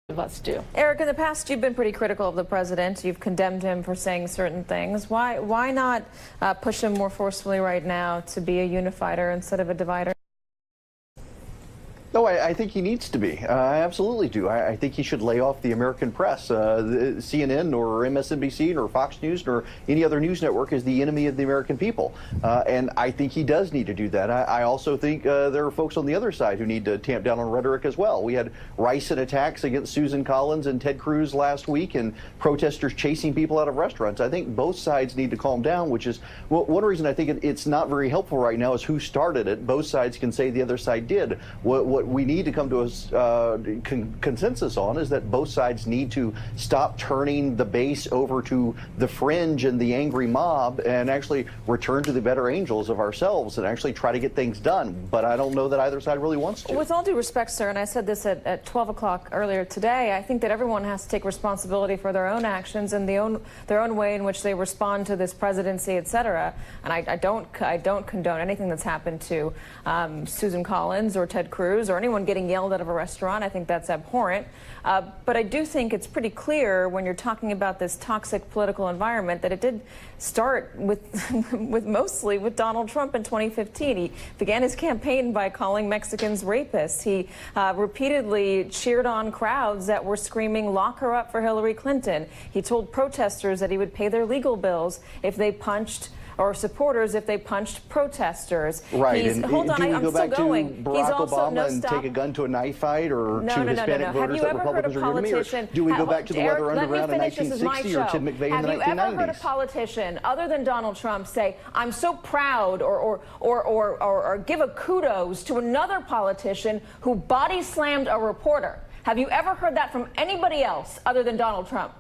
of us do. Eric, in the past, you've been pretty critical of the president. You've condemned him for saying certain things. Why not push him more forcefully right now to be a unifier instead of a divider? No, I think he needs to be. I absolutely do. I think he should lay off the American press. CNN or MSNBC or Fox News or any other news network is the enemy of the American people. And I think he does need to do that. I also think there are folks on the other side who need to tamp down on rhetoric as well. We had ricin attacks against Susan Collins and Ted Cruz last week and protesters chasing people out of restaurants. I think both sides need to calm down, which is one reason I think it's not very helpful right now is who started it. Both sides can say the other side did. What we need to come to a consensus on is that both sides need to stop turning the base over to the fringe and the angry mob and actually return to the better angels of ourselves and actually try to get things done. But I don't know that either side really wants to. With all due respect, sir, and I said this at 12 o'clock earlier today, I think that everyone has to take responsibility for their own actions and their own way in which they respond to this presidency, et cetera. And I don't condone anything that's happened to Susan Collins or Ted Cruz or anyone getting yelled out of a restaurant. I think that's abhorrent. But I do think it's pretty clear when you're talking about this toxic political environment that it did start with mostly with Donald Trump in 2015. He began his campaign by calling Mexicans rapists. He repeatedly cheered on crowds that were screaming, "Lock her up for Hillary Clinton." He told protesters that he would pay their legal bills if they punched or supporters if they punched protesters. Right. And hold on, I'm still going. Barack He's also Obama and take a gun to a knife fight or shoot Hispanic voters that Republicans are giving me? Or do we go back to the weather underground in 1960 or Tim McVeigh in the 1990s? Have you ever heard a politician other than Donald Trump say, "I'm so proud," or give a kudos to another politician who body slammed a reporter? Have you ever heard that from anybody else other than Donald Trump?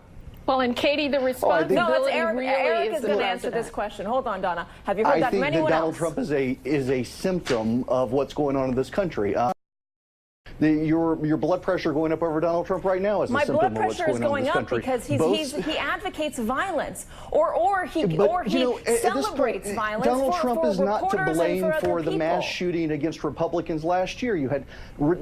Well, and Katie, the responsibility no, it's Eric. really Eric is going to answer this question. Hold on, Donna. Have you heard that from anyone else? I think that Donald Trump is a symptom of what's going on in this country. Your blood pressure going up over Donald Trump right now is a symptom of what's going on in this country. My blood pressure is going up because he advocates violence, or he celebrates violence. Donald Trump is not to blame for the mass people. shooting against Republicans last year. You had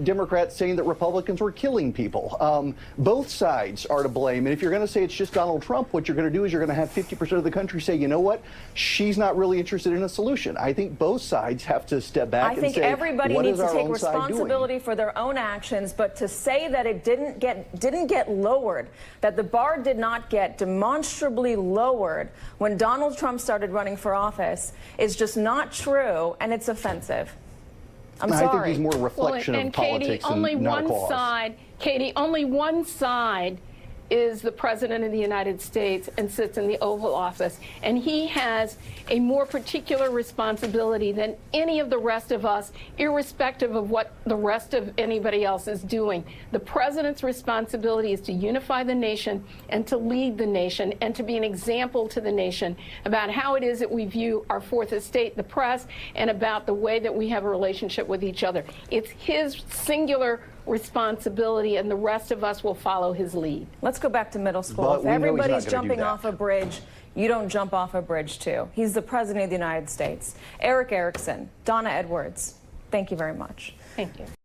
Democrats saying that Republicans were killing people. Both sides are to blame. And if you're going to say it's just Donald Trump, what you're going to do is you're going to have 50% of the country say, you know what, she's not really interested in a solution. I think both sides have to step back and say, I think everybody needs to take responsibility for their own actions, but to say that it didn't get lowered, that the bar did not get demonstrably lowered when Donald Trump started running for office is just not true, and it's offensive. I'm sorry. I think he's more a reflection of politics and not a cause. Katie, only one side is the President of the United States and sits in the Oval Office. And he has a more particular responsibility than any of the rest of us, irrespective of what the rest of anybody else is doing. The President's responsibility is to unify the nation and to lead the nation and to be an example to the nation about how it is that we view our fourth estate, the press, and about the way that we have a relationship with each other. It's his singular responsibility, and the rest of us will follow his lead. Let's go back to middle school. If everybody's jumping off a bridge, you don't jump off a bridge too. He's the President of the United States. Eric Erickson, Donna Edwards, thank you very much. Thank you.